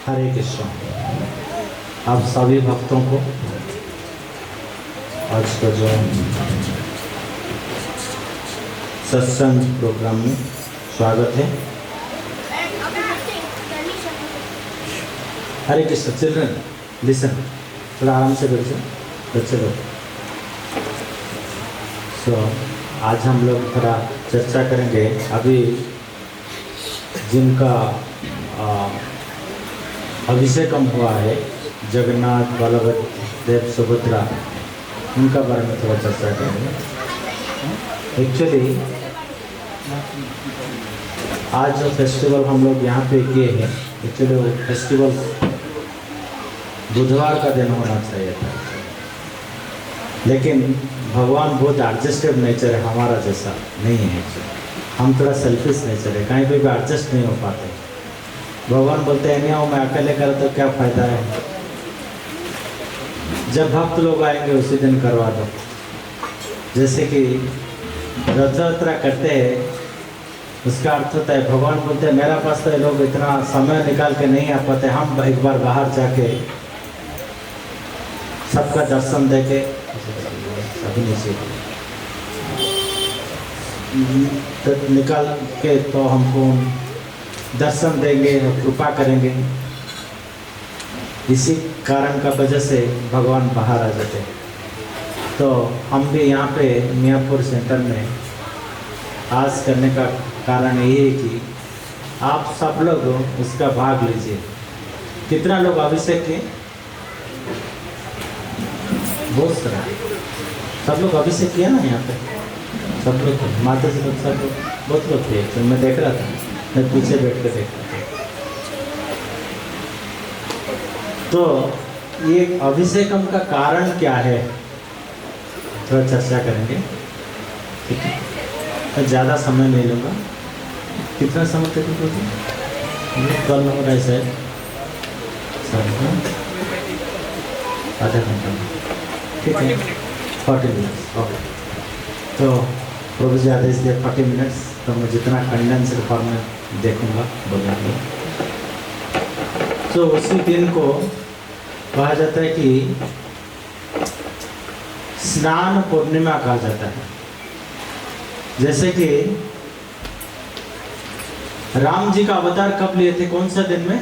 हरे कृष्ण। आप सभी भक्तों को आज का जो सत्संग प्रोग्राम में स्वागत है। हरे कृष्ण। चिल्ड्रन लिसन, थोड़ा आराम से बैठो बच्चे लोग। आज हम लोग थोड़ा चर्चा करेंगे। अभी जिनका अभिषेकम हुआ है, जगन्नाथ बलभद्र सुभद्रा, उनका बारे में थोड़ा चर्चा करेंगे। एक्चुअली आज जो फेस्टिवल हम लोग यहाँ पे किए हैं, एक्चुअली वो फेस्टिवल बुधवार का दिन होना चाहिए था, लेकिन भगवान बहुत एडजस्टेड नेचर है, हमारा जैसा नहीं है। हम थोड़ा सेल्फिश नेचर है, कहीं पे भी एडजस्ट नहीं हो पाते। भगवान बोलते हैं नहीं आओ, मैं अकेले कर तो क्या फ़ायदा है। जब भक्त लोग आएंगे उसी दिन करवा दो। जैसे कि रथ यात्रा करते हैं, उसका अर्थ होता है भगवान बोलते हैं मेरा पास तो लोग इतना समय निकाल के नहीं आ पाते, हम एक बार बाहर जाके सबका दर्शन देके अभी नीचे तो निकाल के तो हमको दर्शन देंगे और कृपा करेंगे। इसी कारण का वजह से भगवान बाहर आ जाते हैं। तो हम भी यहाँ पे मियाँपुर सेंटर में आज करने का कारण ये है कि आप सब लोग उसका भाग लीजिए। कितना लोग अभिषेक किए? बहुत सारा। सब लोग अभिषेक किया ना यहाँ पे, सब लोग माता जी लोग, सब लोग, बहुत लोग थे। तो मैं देख रहा था, मैं पीछे बैठ कर देख रहा था। तो ये अभिषेकम का कारण क्या है, थोड़ा चर्चा करेंगे। ठीक है, मैं ज़्यादा समय नहीं लूँगा। कितना समय तक कल हो रहा है सर? आधा घंटा, ठीक है, 40 मिनट्स। ओके, तो प्रभु जी आदेश दिए 40 मिनट्स, तो मैं जितना कंडेंस्ड फॉर्म में देखूँगा बोलूँगा। तो उसी दिन को कहा जाता है कि स्नान पूर्णिमा कहा जाता है। जैसे कि राम जी का अवतार कब लिए थे, कौन सा दिन में?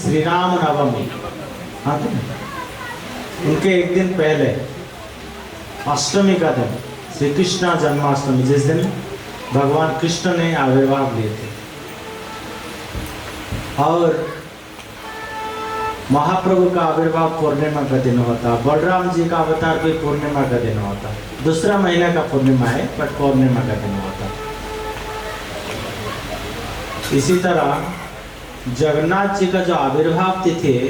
श्री राम नवमी। हाँ, तो उनके एक दिन पहले अष्टमी का दिन, श्री कृष्ण जन्माष्टमी, जिस दिन भगवान कृष्ण ने आविर्भाव लिए थे। और महाप्रभु का आविर्भाव पूर्णिमा का दिन होता, बलराम जी का अवतार भी पूर्णिमा का दिन होता। दूसरा महीने का पूर्णिमा है, बट पूर्णिमा का दिन होता। इसी तरह जगन्नाथ जी का जो आविर्भाव तिथि है,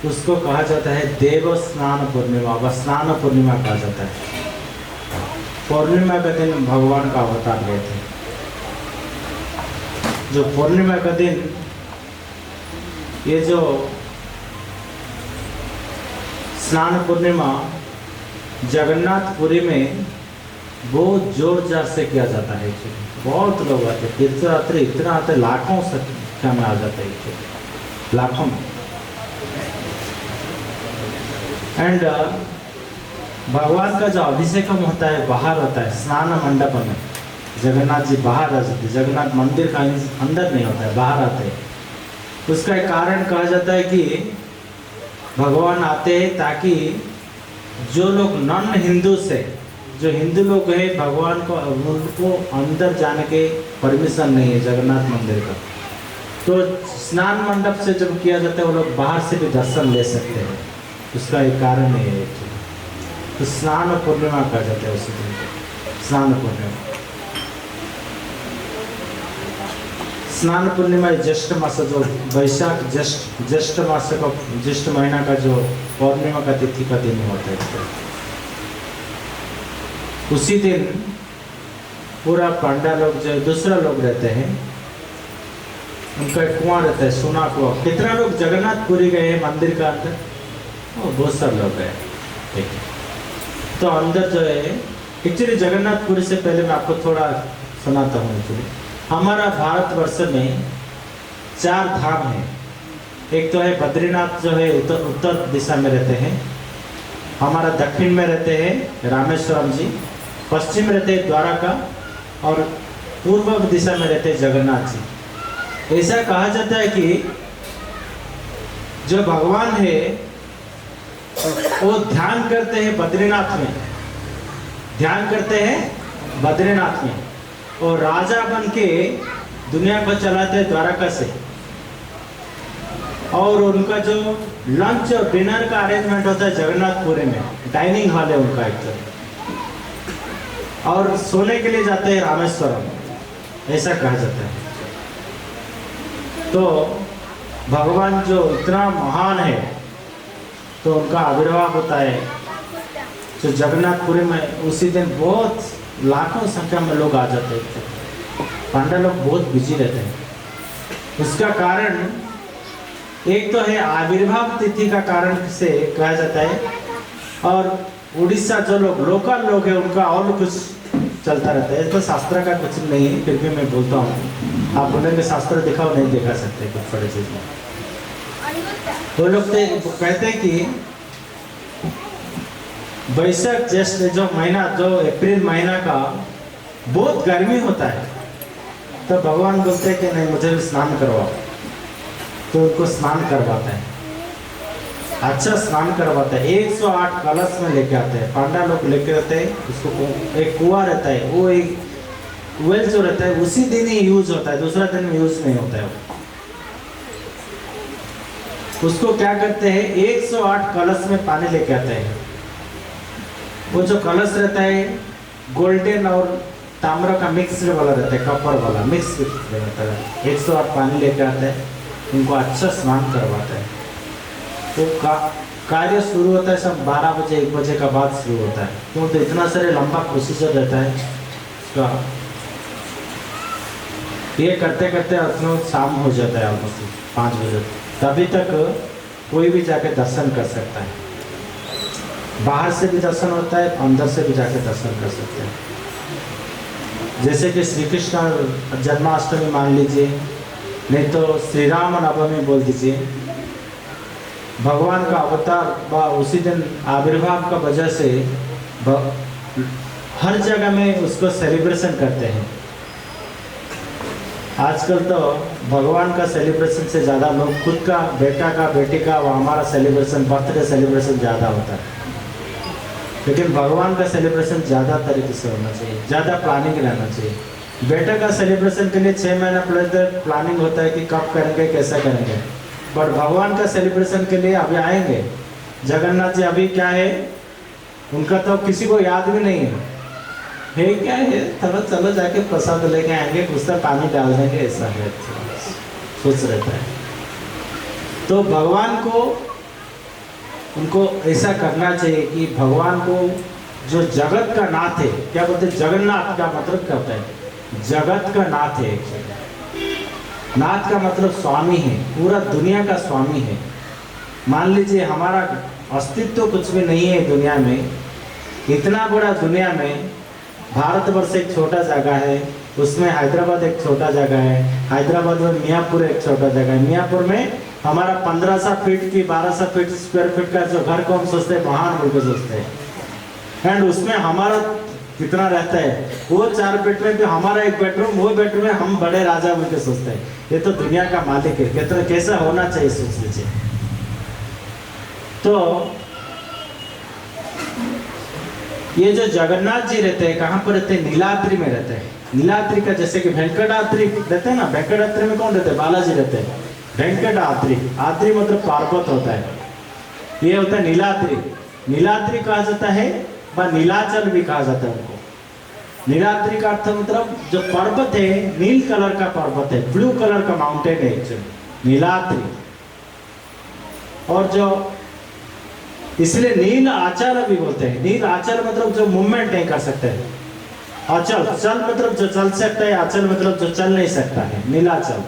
उसको कहा जाता है देव स्नान पूर्णिमा व स्नान पूर्णिमा कहा जाता है। पूर्णिमा का दिन भगवान का अवतार लिए थे। जो पूर्णिमा का दिन, ये जो स्नान पूर्णिमा जगन्नाथपुरी में बहुत जोर जार से किया जाता है। बहुत लोग आते, तीर्थयात्री इतना आते, लाखों संख्या में आ जाते हैं, लाखों में। एंड भगवान का जो अभिषेकम होता है बाहर होता है, स्नान मंडप में। जगन्नाथ जी बाहर आ जाते, जगन्नाथ मंदिर का अंदर नहीं होता है, बाहर आते हैं। उसका एक कारण कहा जाता है कि भगवान आते हैं ताकि जो लोग नॉन हिंदू से, जो हिंदू लोग हैं, भगवान को उनको अंदर जाने के परमिशन नहीं है जगन्नाथ मंदिर का। तो स्नान मंडप से जब किया जाता है, वो लोग बाहर से भी दर्शन ले सकते हैं। उसका एक कारण है। तो स्नान पूर्णिमा कहा जाता है उसी दिन को, स्नान पूर्णिमा। स्नान पूर्णिमा ज्येष्ठ मास, जो वैशाख ज्येष्ठ मास का, ज्येष्ठ महीना का जो पूर्णिमा का तिथि का दिन होता है। उसी दिन पूरा पांडा लोग, जो दूसरा लोग रहते हैं, उनका एक कुआं रहता है, सोना कुआं। कितना लोग जगन्नाथपुरी गए हैं मंदिर का अंदर? बहुत सारे लोग गए। ठीक है, तो अंदर जो है, एक्चुअली जगन्नाथपुरी से पहले मैं आपको थोड़ा सुनाता हूँ। एक्चुअली हमारा भारतवर्ष में 4 धाम है। एक तो है बद्रीनाथ जो है उत्तर दिशा में रहते हैं, हमारा दक्षिण में रहते हैं रामेश्वरम जी, पश्चिम रहते हैं द्वारका, और पूर्व दिशा में रहते हैं जगन्नाथ जी। ऐसा कहा जाता है कि जो भगवान है वो ध्यान करते हैं बद्रीनाथ में, ध्यान करते हैं बद्रीनाथ में, और राजा बन के दुनिया को चलाते हैं द्वारका से। और उनका जो लंच और डिनर का अरेंजमेंट होता है जगन्नाथपुरी में, डाइनिंग हॉल है उनका एक तरह, और सोने के लिए जाते हैं रामेश्वरम, ऐसा कहा जाता है। तो भगवान जो इतना महान है तो उनका आविर्भाव होता है जो जगन्नाथपुरी में, उसी दिन बहुत लाखों संख्या में लोग आ जाते हैं। पांडा लोग बहुत बिजी रहते हैं। उसका कारण एक तो है आविर्भाव तिथि का कारण से कहा जाता है, और उड़ीसा जो लोग लोकल लोग हैं उनका और कुछ चलता रहता है। तो शास्त्र का कुछ नहीं है, फिर भी मैं बोलता हूँ, आप बोलेंगे शास्त्र दिखाओ, नहीं दिखा सकते कुछ बड़े चीज में। वो लोग तो कहते हैं कि वैशाख ज्येष्ठ जो महीना, जो अप्रैल महीना का बहुत गर्मी होता है, तो भगवान बोलते हैं कि नहीं मुझे स्नान करवाओ, तो उनको स्नान करवाते हैं, अच्छा स्नान करवाते हैं। 108 कलश में लेके आते हैं, पांडा लोग लेके आते हैं उसको। एक कुआं रहता है, वो एक वेल जो रहता है उसी दिन ही यूज होता है, दूसरा दिन में यूज नहीं होता है। उसको क्या करते हैं, 108 कलश में पानी लेके आते हैं। वो जो कलश रहता है गोल्डन और ताम्र का मिक्स वाला रहता है, कपर वाला मिक्स रहता है। 108 पानी लेके आते हैं, उनको अच्छा स्नान करवाते हैं। तो कार्य शुरू होता है सब 12 बजे 1 बजे का बाद शुरू होता है, क्यों तो इतना सारे लंबा प्रोसीजर रहता है उसका। ये करते करते अपना शाम हो जाता है ऑलमोस्ट 5 बजे, तभी तक कोई भी जाके दर्शन कर सकता है। बाहर से भी दर्शन होता है, अंदर से भी जाके दर्शन कर सकते हैं। जैसे कि श्री कृष्ण जन्माष्टमी मान लीजिए, नहीं तो श्री राम नवमी बोल दीजिए, भगवान का अवतार व उसी दिन आविर्भाव का वजह से हर जगह में उसको सेलिब्रेशन करते हैं। आजकल तो भगवान का सेलिब्रेशन से ज़्यादा लोग खुद का, बेटा का, बेटी का, वो हमारा सेलिब्रेशन, बर्थडे सेलिब्रेशन ज़्यादा होता है। लेकिन भगवान का सेलिब्रेशन ज़्यादा तरीके से होना चाहिए, ज़्यादा प्लानिंग रहना चाहिए। बेटा का सेलिब्रेशन के लिए 6 महीना पहले प्लानिंग होता है कि कब करेंगे, कैसा करेंगे। बट भगवान का सेलिब्रेशन के लिए अभी आएंगे जगन्नाथ जी, अभी क्या है उनका तो किसी को याद भी नहीं है क्या है, चलो चलो जाके प्रसाद लेके आएंगे, कुछ तो पानी डाल देंगे, ऐसा है सोच रहता है। तो भगवान को उनको ऐसा करना चाहिए कि भगवान को जो जगत का नाथ है, क्या बोलते हैं जगन्नाथ का मतलब क्या होता है, जगत का नाथ है। नाथ का मतलब स्वामी है, पूरा दुनिया का स्वामी है। मान लीजिए हमारा अस्तित्व कुछ भी नहीं है दुनिया में, इतना बड़ा दुनिया में भारतवर्ष एक छोटा जगह है, उसमें हैदराबाद एक छोटा जगह है, हैदराबाद में मियाँपुर एक छोटा जगह है। मियाँपुर में हमारा 1500 फीट की 1200 फीट स्क्वायर फीट का जो घर को हम सोचते हैं महान बोल के सोचते हैं, एंड उसमें हमारा कितना रहता है, वो 4 फीट में भी हमारा एक बेडरूम, वो बेडरूम में हम बड़े राजा बोल के सोचते हैं। ये तो दुनिया का मालिक है, कितना कैसा होना चाहिए सोच लीजिए। तो ये जो जगन्नाथ जी रहते हैं कहाँ पर रहते हैं, नीलाद्रि में रहते हैं। नीलाद्रि का जैसे कि वेंकटाद्रि रहते हैं ना, वेंकटाद्रि में कौन रहते हैं, बालाजी रहते हैं। वेंकटाद्रि, आद्रि मतलब पर्वत होता है, ये होता है नीलाद्रि। नीलाद्रि कहा जाता है व नीलाचल भी कहा जाता है उनको। नीलाद्रि का अर्थ मतलब जो पर्वत है नील कलर का पर्वत है, ब्लू कलर का माउंटेन है एक्चुअली नीलाद्रि। और जो इसलिए नील आचल भी बोलते हैं। नील आचल मतलब जो मूवमेंट नहीं कर सकते हैं, अचल, चल मतलब जो चल सकता है, अचल मतलब जो चल नहीं सकता है, नीलाचल।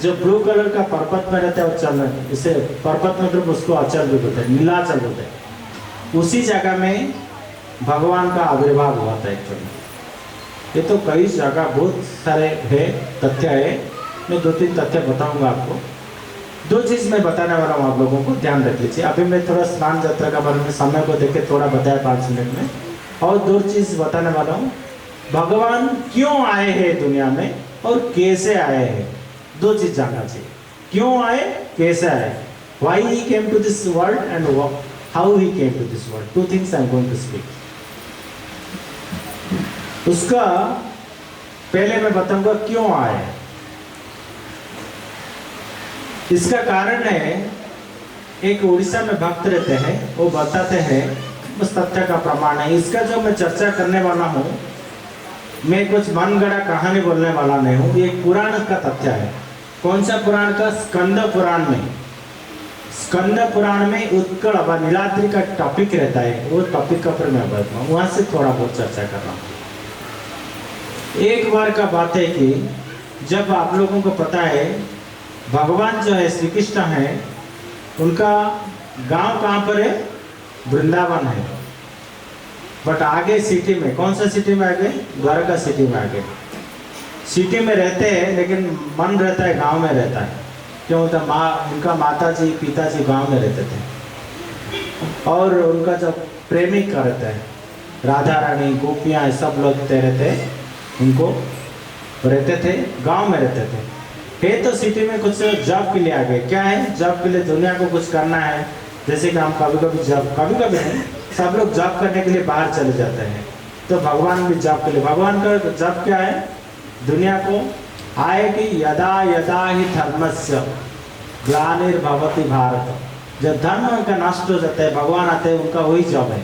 जो ब्लू कलर का पर्वत में रहता है और चल रहा है, इसे पर्वत मतलब उसको अचल भी बोलते हैं, नीलाचल बोलते हैं। उसी जगह में भगवान का आविर्भाव हुआ था एक्चुअली। ये तो कई जगह बहुत सारे है, तथ्य है, मैं 2-3 तथ्य बताऊंगा आपको। दो चीज मैं बताने वाला हूँ आप लोगों को, ध्यान रख लीजिए। अभी मैं थोड़ा स्नान यात्रा का बारे में समय को देख के थोड़ा बताया 5 मिनट में, और दो चीज बताने वाला हूँ। भगवान क्यों आए हैं दुनिया में और कैसे आए हैं, दो चीज जानना चाहिए। क्यों आए, कैसे आए, why he came to this world and how he came to this world. Two things I am going to speak. उसका पहले मैं बताऊंगा क्यों आए। इसका कारण है, एक उड़ीसा में भक्त रहते हैं, वो बताते हैं, उस तथ्य का प्रमाण है। इसका जो मैं चर्चा करने वाला हूँ, मैं कुछ मनगढ़ा कहानी बोलने वाला नहीं हूँ, ये पुराण का तथ्य है। कौन सा पुराण का? स्कंद पुराण में। स्कंद पुराण में उत्कल व नीलाद्रि का टॉपिक रहता है, वो टॉपिक का पर मैं बताऊँ, वहां से थोड़ा बहुत चर्चा कर रहा हूँ। एक बार का बात है कि जब आप लोगों को पता है भगवान जो है श्री कृष्ण है, उनका गांव कहाँ पर है? वृंदावन है। बट आगे सिटी में, कौन सा सिटी में आगे? द्वारका सिटी में आगे। सिटी में रहते हैं लेकिन मन रहता है गांव में रहता है। क्यों? तो उनका माता जी पिताजी गांव में रहते थे, और उनका जो प्रेमिक का रहता है, राधा रानी गोपियाँ सब लोग रहते, उनको रहते थे, गांव में रहते थे। है तो सिटी में कुछ जॉब के लिए आ गए। क्या है? जॉब के लिए, दुनिया को कुछ करना है। जैसे कि हम कभी कभी जॉब, कभी कभी नहीं, सब लोग जॉब करने के लिए बाहर चले जाते हैं, तो भगवान भी जॉब के लिए। भगवान का जॉब क्या है? दुनिया को आए कि यदा यदा ही धर्मस्य ग्लानिर्भवति भारत। जब धर्म का नष्ट हो जाता है, भगवान आते हैं, उनका वही जॉब है।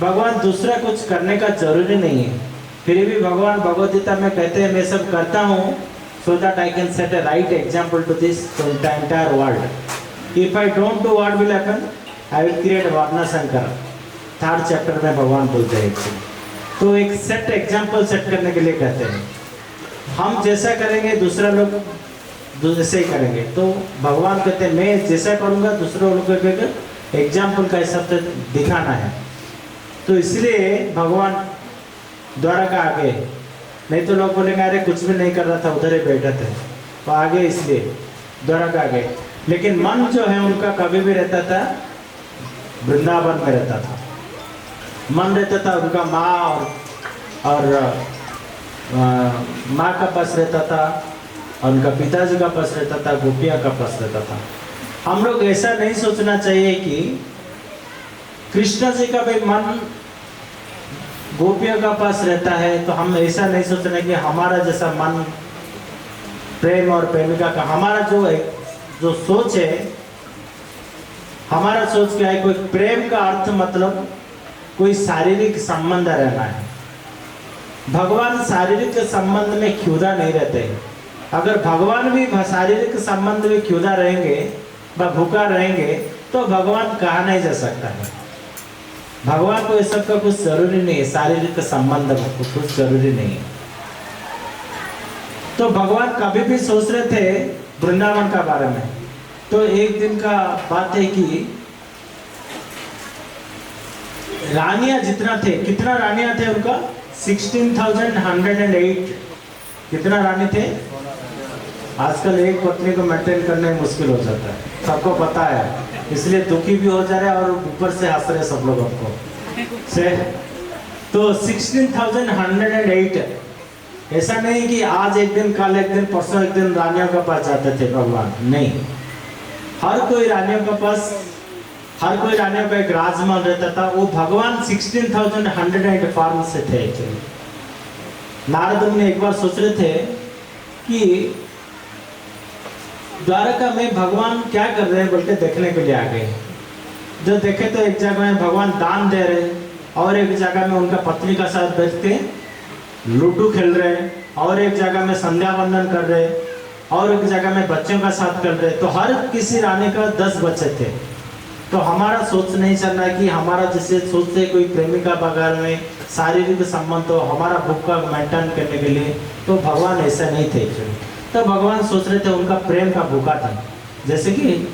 भगवान दूसरा कुछ करने का जरूरी नहीं है। फिर भी भगवान भगवद गीता में कहते हैं, मैं सब करता हूँ so that I can set a right example to this to the entire world. If I don't do, what will happen? I will create Varna Shankara. 3rd chapter में भगवान बोलते हैं। तो एक सेट एग्जाम्पल सेट करने के लिए कहते हैं, हम जैसा करेंगे दूसरा लोग जैसे ही करेंगे। तो भगवान कहते हैं, मैं जैसा करूँगा दूसरे लोगों को एग्जाम्पल का हिसाब से दिखाना है। तो इसलिए भगवान द्वारका आ गए, नहीं तो लोग बोलेंगे अरे कुछ भी नहीं कर रहा था, उधर ही बैठे थे। तो आगे इसलिए द्वारका आ गए। लेकिन मन जो है उनका कभी भी रहता था वृंदावन में रहता था। मन रहता था उनका माँ और माँ का पास रहता था, और उनका पिताजी का पास रहता था, गोपियाँ का पास रहता था। हम लोग ऐसा नहीं सोचना चाहिए कि कृष्ण जी का भी मन गोपियों का पास रहता है, तो हम ऐसा नहीं सोचना कि हमारा जैसा मन प्रेम और प्रेमिका का, हमारा जो सोच है, हमारा सोच क्या है? कोई प्रेम का अर्थ मतलब कोई शारीरिक संबंध रहना है। भगवान शारीरिक संबंध में क्षुधा नहीं रहते हैं। अगर भगवान भी शारीरिक संबंध में क्षुधा रहेंगे व भूखा रहेंगे, तो भगवान कहा नहीं जा सकता है। भगवान को इस सब का कुछ जरूरी नहीं है, शारीरिक संबंध कुछ जरूरी नहीं है। तो भगवान कभी भी सोच रहे थे वृंदावन का बारे में। तो एक दिन का बात है कि रानियां जितना थे, कितना रानियां थे उनका? 16,108। कितना रानी थे? आजकल एक पत्नी को मेंटेन करने में मुश्किल हो जाता है, सबको पता है, इसलिए दुखी भी हो जा रहे हैं और ऊपर से हंस रहे सब लोग आपको से। तो 16,108। ऐसा नहीं कि आज एक दिन, कल एक दिन, परसों एक दिन रानियों के पास जाते थे भगवान, नहीं। हर कोई रानियों के पास, हर कोई रानियों का एक राजमहल रहता था। वो भगवान 16,108 फॉर्म से थे एक्चुअली। नारद मुनि एक बार सोच रहे थे कि द्वारका में भगवान क्या कर रहे हैं बोल के देखने के लिए आ गए। जो देखे तो एक जगह में भगवान दान दे रहे, और एक जगह में उनका पत्नी का साथ बैठ के लूडो खेल रहे, और एक जगह में संध्या वंदन कर रहे, और एक जगह में बच्चों का साथ कर रहे। तो हर किसी रानी का 10 बच्चे थे। तो हमारा सोच नहीं चलना है कि हमारा जैसे सोचते कोई प्रेमिका बगैर में शारीरिक संबंध हो, हमारा भूख का मेंटेन करने के लिए। तो भगवान ऐसा नहीं थे एक्चुअली। तो भगवान सोच रहे थे उनका प्रेम का भूखा था। जैसे कि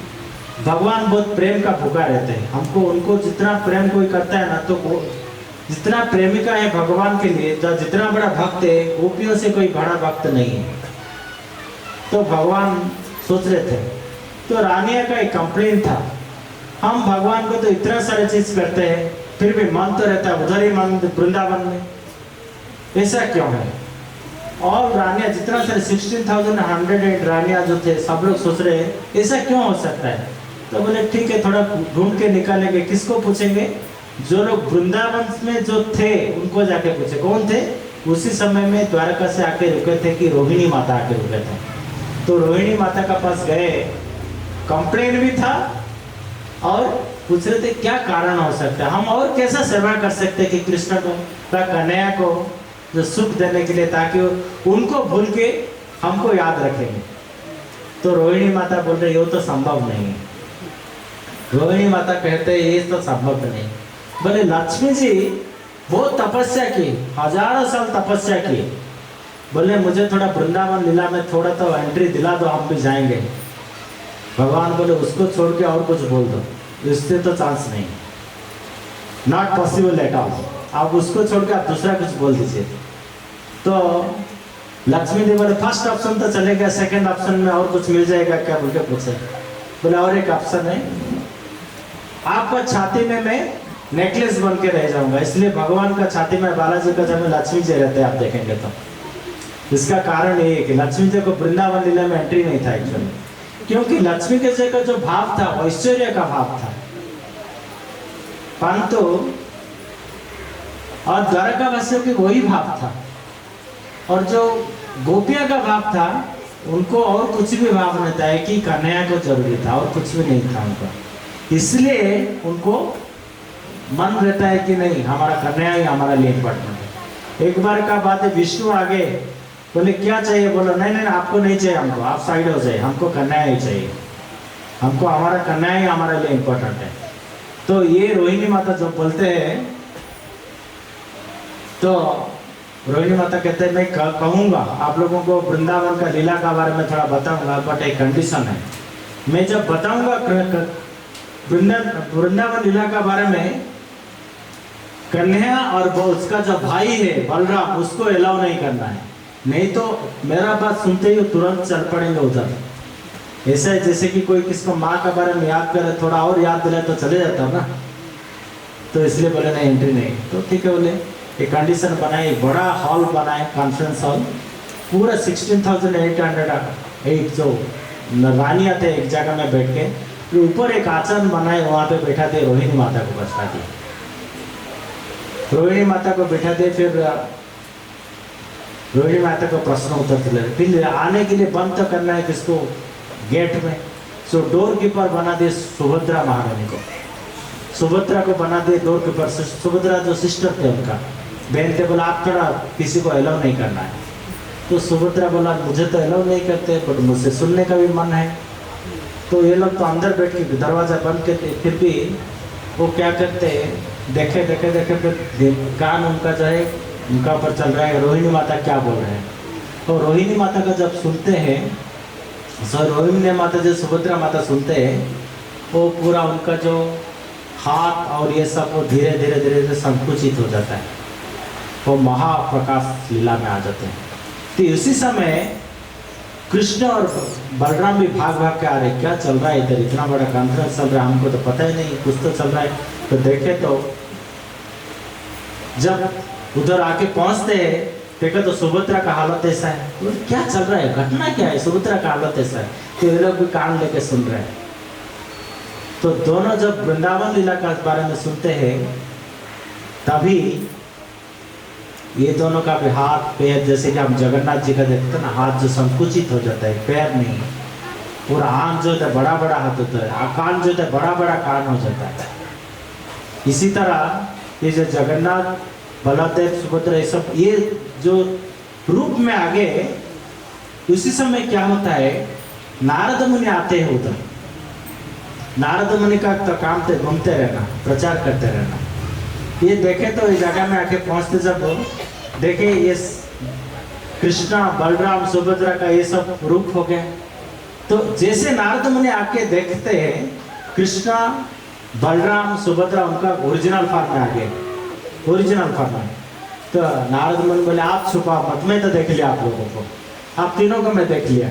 भगवान बहुत प्रेम का भूखा रहते हैं। हमको उनको जितना प्रेम कोई करता है ना, तो वो जितना प्रेमिका है भगवान के लिए, जो जितना बड़ा भक्त है, गोपियों से कोई बड़ा भक्त नहीं है। तो भगवान सोच रहे थे तो रानिया का एक कंप्लेन था, हम भगवान को तो इतना सारे चीज करते हैं, फिर भी मन तो रहता है उधर ही मन वृंदावन में, ऐसा क्यों है? और रानिया जितना सारे 16,108 रानिया जो थे, सब लोग सोच रहे हैं ऐसा क्यों हो सकता है। तो बोले ठीक है, थोड़ा ढूंढ के निकालेंगे। किसको पूछेंगे? जो लोग वृंदावन में जो थे उनको जाके पूछे। कौन थे? उसी समय में द्वारका से आके रुके थे कि रोहिणी माता आके रुके थे। तो रोहिणी माता का पास गए, कंप्लेन भी था और पूछ रहे थे क्या कारण हो सकता है, हम और कैसा सेवा कर सकते कि कृष्ण को, कन्हैया को जो सुख देने के लिए, ताकि उनको भूल के हमको याद रखेंगे। तो रोहिणी माता बोल रहे ये तो संभव नहीं है। रोहिणी माता कहते ये तो संभव नहीं। बोले लक्ष्मी जी बहुत तपस्या की, हजारों साल तपस्या की, बोले मुझे थोड़ा वृंदावन लीला में थोड़ा तो एंट्री दिला दो, हम भी जाएंगे। भगवान बोले उसको छोड़ के और कुछ बोल दो, इससे तो चांस नहीं, नॉट पॉसिबल एट ऑल। आप उसको छोड़ के आप दूसरा कुछ बोल दीजिए। तो लक्ष्मी जी बोले फर्स्ट ऑप्शन तो चलेगा, सेकंड ऑप्शन में और कुछ मिल जाएगा क्या बोल के पूछे। बोले और एक ऑप्शन है, आपका छाती में मैं नेकलेस बन के रह जाऊंगा। इसलिए भगवान का छाती में बालाजी का जब लक्ष्मी जी रहते हैं, आप देखेंगे तो इसका कारण ये है कि लक्ष्मी जी को वृंदावन लीला में एंट्री नहीं था एक्चुअली, क्योंकि लक्ष्मी के जी का जो भाव था ऐश्वर्य का भाव था, परंतु और द्वारका वासियों की वही भाव था, और जो गोपिया का भाव था उनको और कुछ भी भाव नहीं था कि कन्हैया को जरूरी था, और कुछ भी नहीं था उनको। इसलिए उनको मन रहता है कि नहीं हमारा कन्हैया ही हमारा लिए इम्पोर्टेंट है। एक बार का बात है, विष्णु आगे बोले क्या चाहिए, बोलो नहीं नहीं आपको नहीं चाहिए, हमको आप साइड हो जाए, हमको कन्हैया ही चाहिए, हमको हमारा कन्हैया ही हमारे लिए इम्पोर्टेंट है। तो ये रोहिणी माता जो बोलते हैं, तो रोहिणी माता कहते हैं मैं कहूँगा आप लोगों को वृंदावन का लीला का बारे में थोड़ा बताऊंगा, बट एक कंडीशन है, मैं जब बताऊंगा वृंदावन लीला का बारे में, कन्हैया और उसका जो भाई है बलराम उसको अलाउ नहीं करना है, नहीं तो मेरा बात सुनते ही तुरंत चल पड़ेंगे उधर। ऐसा है जैसे कि कोई किसको माँ के बारे में याद करे, थोड़ा और याद दिलाए तो चले जाता ना, तो इसलिए बोले नहीं एंट्री नहीं। तो ठीक है, बोले एक कंडीशन बनाए, बड़ा हॉल बनाए, कॉन्फ्रेंस हॉल, पूरा 16,808 जो रानियाँ थे एक जगह में बैठ के, ऊपर एक आसन बनाए, वहाँ पे बैठा दे, रोहिणी माता को बैठा दिए, रोहिणी माता को बैठा दे। फिर रोहिणी माता को प्रश्न उत्तर चले, फिर आने के लिए बंद तो करना है किसको, गेट में। सो डोर कीपर बना दे सुभद्रा महारानी को, सुभद्रा को बना दे डोर कीपर। सुभद्रा जो सिस्टर थे उनका बहन थे, बोला आप थोड़ा किसी को अलाउ नहीं करना है। तो सुभद्रा बोला मुझे तो अलाउ नहीं करते, बट मुझसे सुनने का भी मन है। तो ये लोग तो अंदर बैठ के दरवाजा बंद करते, फिर भी वो क्या करते, देखे देखे देखे फिर कान उनका जो है उनका ऊपर चल रहा है, रोहिणी माता क्या बोल रहे हैं। तो रोहिणी माता का जब सुनते हैं, रोहिणी माता जो सुभद्रा माता सुनते हैं, वो पूरा उनका जो हाथ और ये सब वो धीरे धीरे धीरे धीरे संकुचित हो जाता है, वो महाप्रकाश लीला में आ जाते हैं। तो इसी समय कृष्ण और बलराम भी भाग भाग के आ रहे, क्या चल रहा है इधर, इतना बड़ा कॉन्फ्रेंस चल रहा है, हमको तो पता ही नहीं, कुछ तो चल रहा है। तो देखे तो जब उधर आके पहुंचते हैं, देखो तो सुभद्रा का हालत ऐसा है, तो क्या चल रहा है, घटना क्या है, सुभद्रा का हालत ऐसा है। तो ये लोग भी कान लेके सुन रहे हैं। तो दोनों जब वृंदावन लीला के बारे में सुनते हैं, तभी ये दोनों का भी हाथ पैर, जैसे कि हम जगन्नाथ जी का देखते हैं ना, हाथ जो संकुचित हो जाता है, पैर नहीं, पूरा आंख जो होता है बड़ा बड़ा हाथ होता है, कान जो होता है बड़ा बड़ा कान हो जाता है। इसी तरह ये जो जगन्नाथ बलदेव सुभद्रा ये सब ये जो रूप में आगे, उसी समय क्या होता है, नारद मुनि आते हैं उधर। नारद मुनि का तो काम थे घूमते रहना, प्रचार करते रहना। ये देखे तो इस जगह में आके पहुंचते, जब देखे ये कृष्णा बलराम सुभद्रा का ये सब रूप हो गया। तो जैसे नारद मुनि आके देखते हैं कृष्णा बलराम सुभद्रा उनका ओरिजिनल फॉर्म में आ गए, ओरिजिनल फॉर्म में। तो नारद मुनि बोले आप छुपा मत, मैं तो देख लिया आप लोगों को, आप तीनों को मैं देख लिया,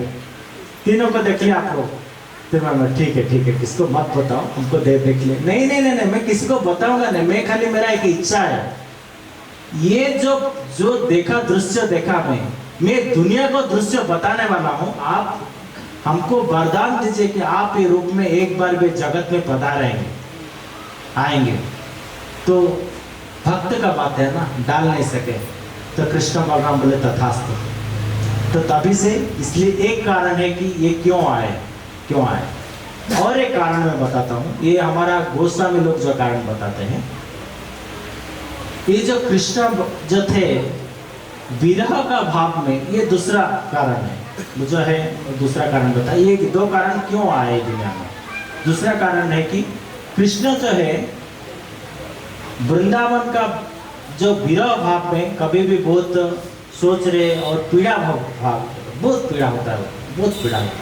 तीनों को देख लिया आप लोग। फिर मैं ठीक है किसको मत बताओ, हमको देख ले। नहीं नहीं नहीं नहीं, मैं किसी को बताऊंगा नहीं, मैं खाली मेरा एक इच्छा है, ये जो देखा दृश्य देखा मैं दुनिया को दृश्य बताने वाला हूँ। आप हमको वरदान दीजिए कि आप ये रूप में एक बार भी जगत में पधारेंगे, आएंगे। तो भक्त का बात है ना, डाल नहीं सके तो कृष्ण बलराम बोले तथास्तु। तो तभी से, इसलिए एक कारण है कि ये क्यों आए। और एक कारण मैं बताता हूँ, ये हमारा गोस्वामी लोग जो कारण बताते हैं, ये जो कृष्ण जो थे विरह का भाव में, ये दूसरा कारण है। जो है दूसरा कारण बता, ये दो कारण क्यों आए दुनिया में। दूसरा कारण है कि कृष्ण जो है वृंदावन का जो विरह भाव में कभी भी बहुत सोच रहे और पीड़ा भाव, बहुत पीड़ा होता है, बहुत पीड़ा होता है,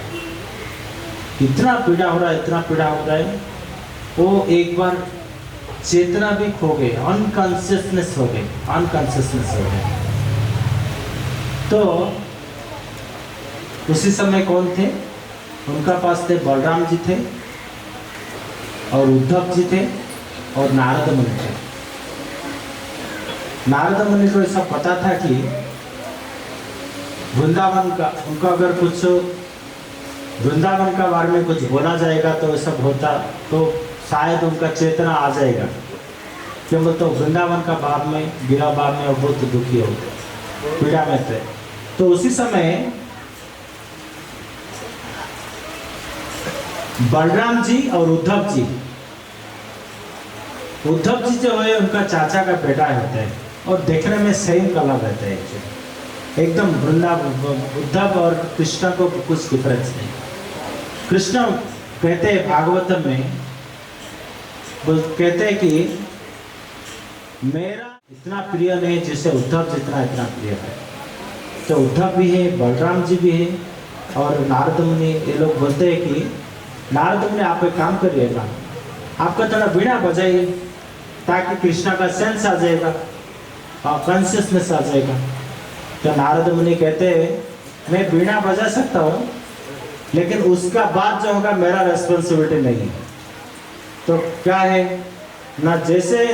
इतना पीड़ा हो रहा है, वो एक बार चेतना भी खो गए, अनकॉन्शियसनेस हो गए। तो उसी समय कौन थे उनका पास? थे बलराम जी थे, और उद्धव जी थे, और नारद मुनि थे। नारद मुनि को ऐसा पता था कि वृंदावन का, उनको अगर कुछ वृंदावन का बारे में कुछ बोला जाएगा तो सब होता, तो शायद उनका चेतना आ जाएगा। क्यों? तो वृंदावन का भाव में, गिरा भाव में, और बहुत दुखी हो, पीड़ा में थे। तो उसी समय बलराम जी और उद्धव जी जो है उनका चाचा का बेटा होता है, और देखने में सेम कलर रहते हैं एकदम। वृंदावन, उद्धव और कृष्ण को कुछ डिफरेंस नहीं। कृष्ण कहते हैं भागवतम में, कहते हैं कि मेरा इतना प्रिय नहीं जिसे उद्धव जितना इतना प्रिय है। तो उद्धव भी है, बलराम जी भी है, और नारद मुनि, ये लोग बोलते हैं कि नारद मुनि आप एक काम करिएगा, आपका थोड़ा वीणा बजाइए ताकि कृष्णा का सेंस आ जाएगा और कॉन्शियसनेस आ जाएगा। तो नारद मुनि कहते हैं मैं वीणा बजा सकता हूँ, लेकिन उसका बाद जो होगा मेरा रेस्पॉन्सिबिलिटी नहीं है। तो क्या है ना, जैसे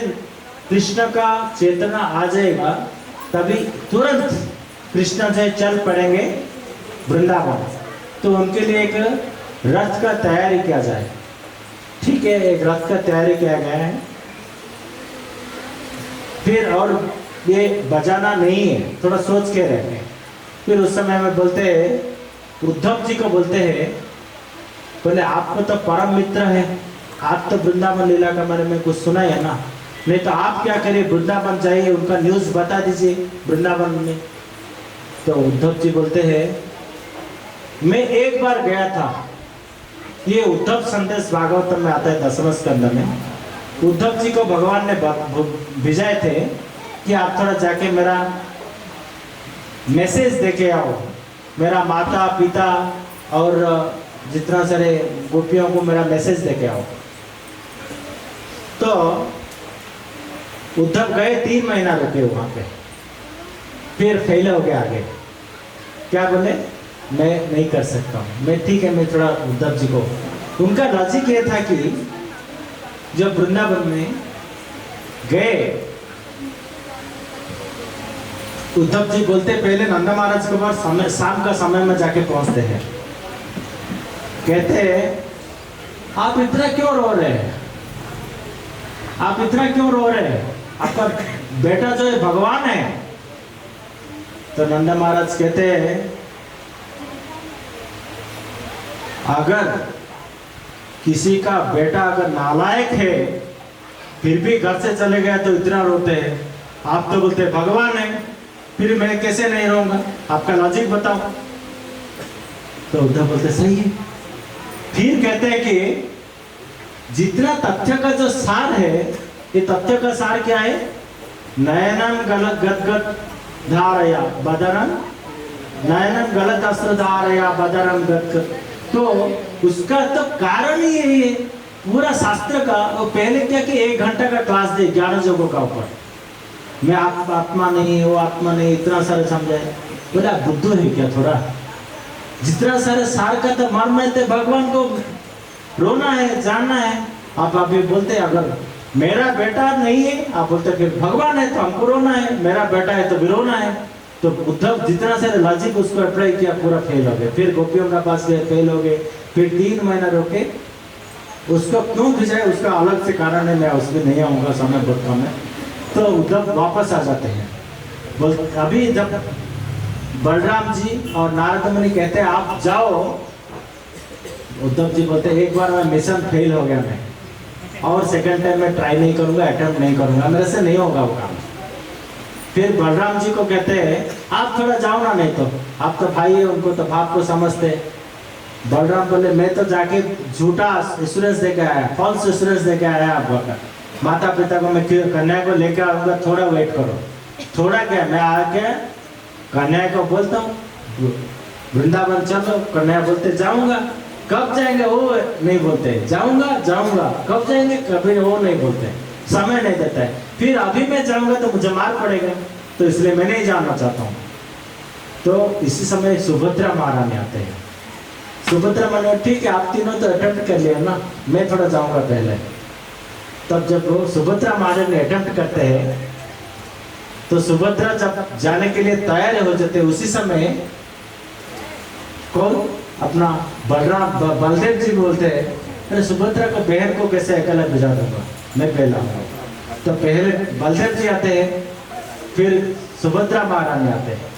कृष्ण का चेतना आ जाएगा तभी तुरंत कृष्ण से चल पड़ेंगे वृंदावन। तो उनके लिए एक रथ का तैयारी किया जाए। ठीक है, एक रथ का तैयारी किया गया है। फिर और ये बजाना नहीं है, थोड़ा सोच के रहते हैं। फिर उस समय में बोलते हैं, उद्धव जी को बोलते हैं, बोले आपको तो परम मित्र है, आप तो वृंदावन लीला के बारे में कुछ सुना है ना, नहीं तो आप क्या करिए, वृंदावन जाइए, उनका न्यूज़ बता दीजिए वृंदावन में। तो उद्धव जी बोलते हैं मैं एक बार गया था, ये उद्धव संदेश भागवतम में आता है 10वें स्कंद में। उद्धव जी को भगवान ने भेजाए थे कि आप थोड़ा जाके मेरा मैसेज देके आओ, मेरा माता पिता और जितना सारे गोपियों को मेरा मैसेज देके आओ। तो उद्धव गए, 3 महीना रुके वहां पे, फिर फेल हो गया आगे। क्या बोले, मैं नहीं कर सकता हूँ, मैं ठीक है, मैं थोड़ा उद्धव जी को, उनका लॉजिक ये था कि जब वृंदावन में गए, उद्धव जी बोलते पहले नंदा महाराज के पास समय, शाम का समय में जाके पहुंचते हैं। कहते हैं आप इतना क्यों रो रहे हैं, आप इतना क्यों रो रहे हैं, आपका बेटा जो है भगवान है। तो नंदा महाराज कहते हैं अगर किसी का बेटा अगर नालायक है फिर भी घर से चले गए तो इतना रोते हैं, आप तो बोलते भगवान है, फिर मैं कैसे नहीं रहूंगा, आपका लॉजिक बताओ। तो उद्धव बोलते सही है। फिर कहते हैं कि जितना तथ्य का जो सार है, ये तथ्य का सार क्या है, नयनन गलत गदगद धारया बदरन, नयनन गलत अस्त्र धारया बदरन गदगद। तो उसका तो कारण ही यही है पूरा शास्त्र का। वो पहले क्या कि 1 घंटा का क्लास दे ज्ञान योगों का ऊपर, मैं आत्मा नहीं, वो आत्मा नहीं, इतना सारा समझाए। बोला बुद्धू है क्या थोड़ा, जितना सारे सार का तो मर्म है, भगवान को रोना है, जानना है। आप अभी बोलते अगर मेरा बेटा नहीं है, आप बोलते फिर भगवान है तो हमको रोना है, मेरा बेटा है तो भी रोना है। तो उद्धव जितना से लॉजिक उसको अप्लाई किया पूरा फेल हो गए। फिर गोपियों का पास गए, फेल हो गए। फिर 3 महीना रोके, उसको क्यों भिजाए उसका अलग से कारण है, मैं उसमें नहीं आऊँगा, समय बहुत कम है। तो उद्धव वापस आ जाते हैं। बोल अभी जब बलराम जी और नारद मुनि कहते हैं आप जाओ, उद्धव जी बोलते हैं एक बार मैं मिशन फेल हो गया, मैं और सेकंड टाइम मैं ट्राई नहीं करूंगा, अटेम्प्ट नहीं करूंगा, मेरे से नहीं होगा वो काम। फिर बलराम जी को कहते हैं आप थोड़ा जाओ ना, नहीं तो आप तो भाई है, उनको तो बाप को समझते। बलराम बोले मैं तो जाके झूठा एश्योरेंस देके आया, फॉल्स एश्योरेंस देके आया आपका माता पिता को, मैं कन्या को लेकर आऊंगा, थोड़ा वेट करो। थोड़ा क्या, मैं आके कन्या को बोलता हूँ वृंदावन चलो, कन्या बोलते जाऊंगा। कब जाएंगे वो नहीं बोलते, जाऊंगा जाऊंगा, कब जाएंगे कभी वो नहीं बोलते, समय नहीं देता है। फिर अभी मैं जाऊंगा तो मुझे मार पड़ेगा, तो इसलिए मैं नहीं जाना चाहता हूँ। तो इसी समय सुभद्रा महारानी आते हैं। सुभद्रा महारानी ठीक है आप तीनों तो अटेम्प्ट कर लिया ना, मैं थोड़ा जाऊंगा पहले। तब जब वो सुभद्रा महारानी अटेम्प्ट करते हैं तो सुभद्रा जब जाने के लिए तैयार हो जाते हैं, उसी समय कौन अपना बलदेव जी बोलते हैं अरे सुभद्रा को बहन को कैसे अकेला भिजा दूंगा, मैं पहला हूँ। तो पहले बलदेव जी आते हैं, फिर सुभद्रा महारानी आते हैं।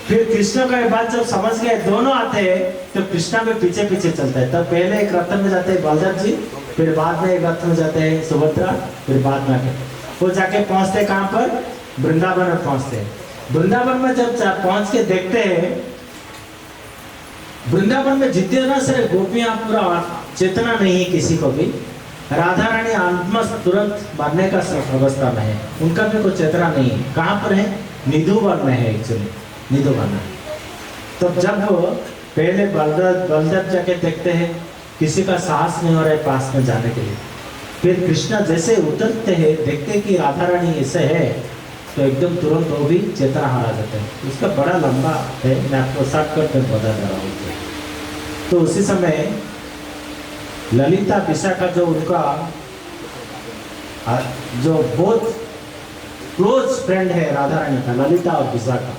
फिर कृष्ण का ये बात जब समझ गए दोनों आते हैं तो कृष्णा में पीछे पीछे चलता है। तब पहले एक रथ में जाते हैं बलदेव जी, फिर बाद में एक रथ में जाते हैं सुभद्रा, फिर बाद में वो जाके पहुंचते कहाँ पर, वृंदावन में पहुंचते हैं। वृंदावन में जब पहुंच के देखते हैं, वृंदावन में जितना सारे गोपियां पूरा चेतना नहीं है किसी को भी। राधा रानी आत्मा तुरंत मरने का अवस्था में है, उनका भी कोई चेतना नहीं है। कहाँ पर है, निधुवन में है, एक्चुअली निधुवन में। तो जब वो पहले बलदेव जाके देखते हैं, किसी का साहस नहीं हो रहा है पास में जाने के लिए। फिर कृष्णा जैसे उतरते हैं, देखते कि राधा रानी ऐसे है, तो एकदम तुरंत वो भी चेतना हारा जाते हैं। उसका बड़ा लंबा है, मैं आपको शॉर्टकट में बता दे रहा हूँ। तो उसी समय ललिता विशाखा जो उनका जो बहुत क्लोज फ्रेंड है राधा रानी का, ललिता और विशाखा,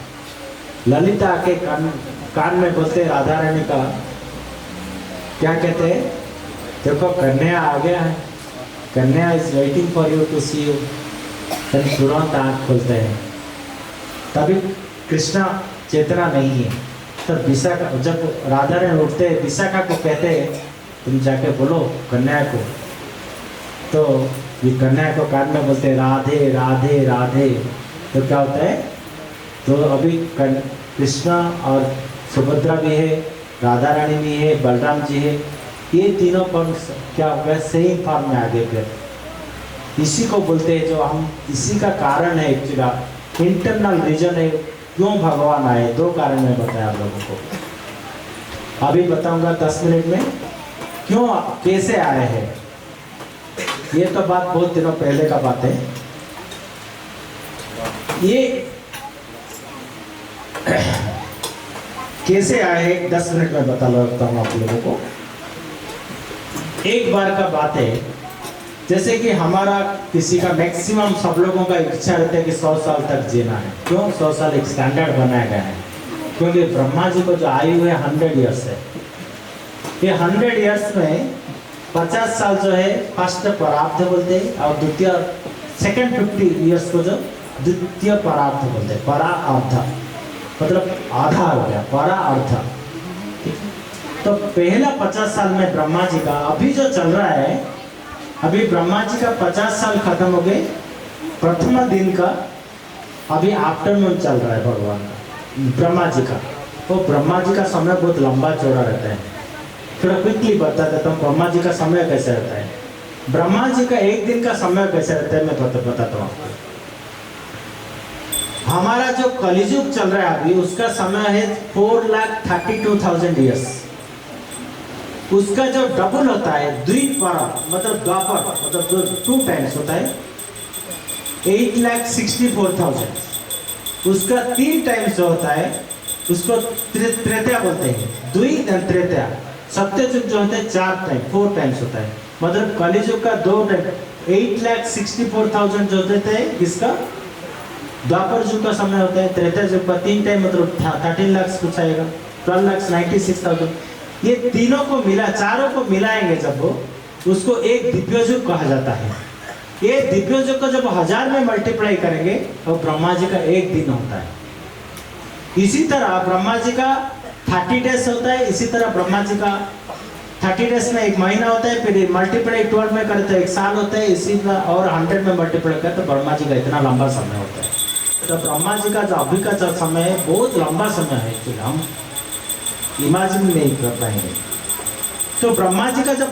ललिता के कान में बोलते राधा रानी का, क्या कहते हैं, देखो कन्या आ गया है, kanya is waiting for you to see you. तुरंत आँख खोलते हैं, तभी कृष्णा चेतना नहीं है। तब विशाखा, जब राधा रानी उठते हैं, विशाखा को कहते हैं तुम जाके बोलो कन्या को। तो ये कन्या को कान में बोलते हैं राधे राधे राधे। तो क्या होता है, तो अभी कृष्णा और सुभद्रा भी है, राधा रानी भी है, बलराम जी है, ये तीनों पर क्या हो गया, सेम फॉर्म में आगे फिर इसी को बोलते हैं, जो हम इसी का कारण है, एक्चुअली इंटरनल रीजन है क्यों भगवान आए। 2 कारण मैं बताया आप लोगों को, अभी बताऊंगा 10 मिनट में क्यों कैसे आए हैं। ये तो बात बहुत दिनों पहले का बात है। ये कैसे आए हैं 10 मिनट में बता लगता हूँ आप लोगों को। एक बार का बात है, जैसे कि हमारा किसी का मैक्सिमम सब लोगों का इच्छा रहता है कि 100 साल तक जीना है। क्यों 100 साल एक स्टैंडर्ड बनाया गया है, क्योंकि ब्रह्मा जी को जो आयु है 100 ईयर्स है। ये 100 ईयर्स में 50 साल जो है फर्स्ट परार्थ बोलते हैं, और द्वितीय सेकंड 50 ईयर्स को जो द्वितीय परार्थ बोलते हैं। परार्थ मतलब आधा हो गया, परार्थ। तो पहला 50 साल में ब्रह्मा जी का, अभी जो चल रहा है, अभी ब्रह्मा जी का 50 साल खत्म हो गए, प्रथम दिन का अभी आफ्टरनून चल रहा है भगवान का, ब्रह्मा जी का। तो ब्रह्मा जी का समय बहुत लंबा चौड़ा रहता है। थोड़ा क्विकली बता देता हूँ ब्रह्मा जी का समय कैसे रहता है। ब्रह्मा जी का एक दिन का समय कैसे रहता है मैं बताता हूँ आपको। हमारा जो कलियुग चल रहा है अभी, उसका समय है 4,32,000 ईयर्स। उसका जो डबल होता है द्विपरा मतलब द्वापर मतलब 2 टाइम्स होता है 8,64,000। उसका 3 टाइम्स जो होता है उसको त्रेता बोलते हैं, द्वि त्रेता। सत्ययुग जो होता है 4 टाइम्स होता है, मतलब कलियुग का 2 टाइम 8,64,000 जो होते थे किसका, द्वापर युग का समय होता है। त्रेता युग का 3 टाइम मतलब 13 लाख कुछ आएगा, 12,96,000। ये तीनों को मिला, चारों को मिलाएंगे जब वो, उसको एक दिव्य युग कहा जाता है। ये दिव्य युग को जब 1000 में मल्टीप्लाई करेंगे तो ब्रह्मा जी का एक दिन होता है। इसी तरह ब्रह्मा जी का 30 डेज होता है, इसी तरह ब्रह्मा जी का 30 डेज में एक महीना होता है, फिर मल्टीप्लाई 12 में करते हैं 1 साल होता है, इसी तरह और 100 में मल्टीप्लाई करते तो ब्रह्मा जी का इतना लंबा समय होता है। तो ब्रह्मा जी का जो अभी का जो समय है बहुत लंबा समय है, एक्चुअली हम इमेजिन नहीं कर पाएंगे। तो ब्रह्मा जी का जब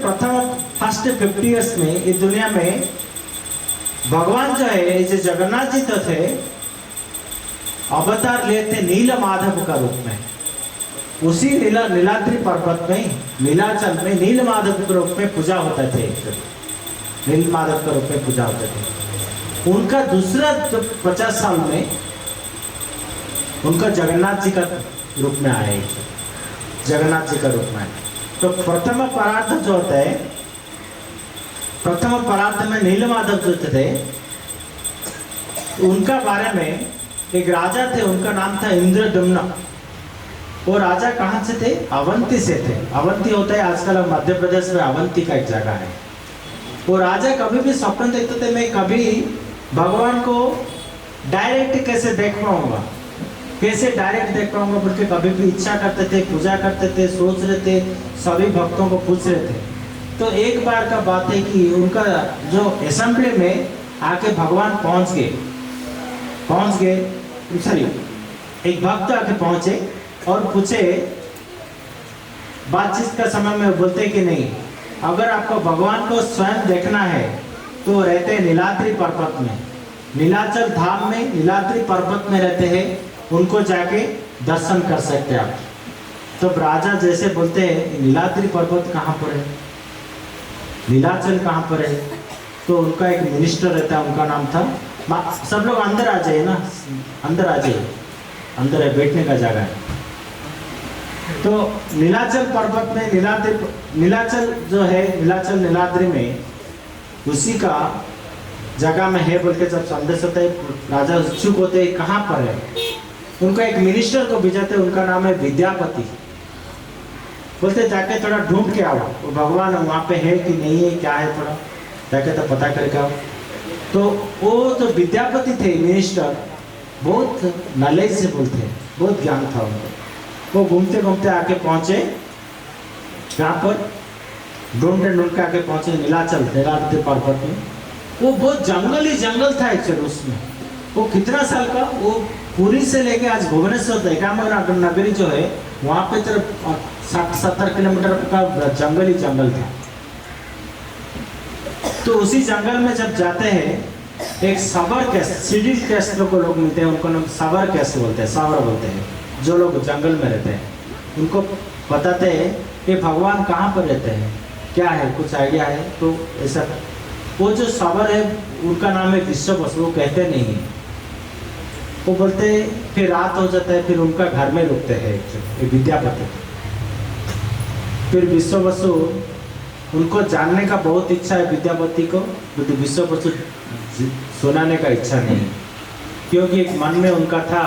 फर्स्ट 50 ईयर्स में इस दुनिया में भगवान जो है, जो जगन्नाथ जी तो थे, अवतार लेते नील माधव का रूप में, उसी नीलाद्रि पर्वत में नीलाचल में नील माधव के रूप में पूजा होते थे। नील माधव के रूप में पूजा होते थे। उनका दूसरा 50 साल में उनका जगन्नाथ जी का रूप में आए, जगन्नाथ जी का रूप में। तो प्रथम परार्थ जो होता है, प्रथम परार्थ में नील माधव जो थे, उनका बारे में एक राजा थे, उनका नाम था इंद्रदुम्न। वो राजा कहाँ से थे, अवंती से थे। अवंती होता है आजकल मध्य प्रदेश में, अवंती का एक जगह है। वो राजा कभी भी स्वप्न देखते थे, मैं कभी भगवान को डायरेक्ट कैसे देख पाऊंगा, कैसे डायरेक्ट देख पाऊंगा बोल के कभी भी इच्छा करते थे, पूजा करते थे, सोच रहे थे, सभी भक्तों को पूछ रहे थे। तो एक बार का बात है कि उनका जो असेंबली में आके भगवान पहुंच गए, सॉरी एक भक्त आके पहुंचे और पूछे, बातचीत का समय में बोलते कि नहीं, अगर आपको भगवान को स्वयं देखना है तो रहते हैं नीलाद्रि पर्वत में, नीलाचल धाम में, नीलाद्रि पर्वत में रहते हैं, उनको जाके दर्शन कर सकते हैं आप। तो राजा जैसे बोलते हैं नीलाद्रि पर्वत कहाँ पर है, नीलाचल कहाँ पर है, तो उनका एक मिनिस्टर रहता है, उनका नाम था, सब लोग अंदर आ जाइए ना, अंदर आ जाइए, अंदर है, बैठने का जगह है। तो नीलाचल पर्वत में नीलाचल जो है, नीलाचल नीलाद्रि में उसी का जगह में है बोल के जब संदेश होता है, राजा उत्सुक होते हैं कहाँ पर है। उनका एक मिनिस्टर को भेजाते, उनका नाम है विद्यापति। बोलते जाके थोड़ा ढूंढ के आओ, वो भगवान वहाँ पे है कि नहीं है, क्या है, थोड़ा जाके तो पता करके आओ। तो वो तो विद्यापति थे मिनिस्टर, बहुत नॉलेज से बोलते हैं, बहुत ज्ञान था उनको। वो घूमते घूमते आके पहुँचे यहाँ पर, ढूंढ के आके पहुँचे नीलाचल नीलाद्रि पर्वत में। वो बहुत जंगल था एक्चुअली उसमें। वो कितना साल का, वो पुरी से लेके आज भुवनेश्वर एकाम्र नगरी जो है वहाँ पे तरफ 60-70 किलोमीटर का जंगल था। तो उसी जंगल में जब जाते हैं, एक सबर कैस्ट, सिडिल कैस्ट को लोग मिलते हैं, उनको नाम सबर कैस्ट बोलते हैं, सावर बोलते हैं, जो लोग जंगल में रहते हैं। उनको बताते हैं कि भगवान कहाँ पर रहते हैं, क्या है, कुछ आइडिया है। तो ऐसा वो जो सावर है उनका नाम है विश्ववसु, वो कहते नहीं है, वो बोलते फिर रात हो जाता है, फिर उनका घर में रुकते हैं विद्यापति। फिर विश्ववसु, उनको जानने का बहुत इच्छा है विद्यापति को, तो विश्ववसु सुनाने का इच्छा नहीं, क्योंकि एक मन में उनका था,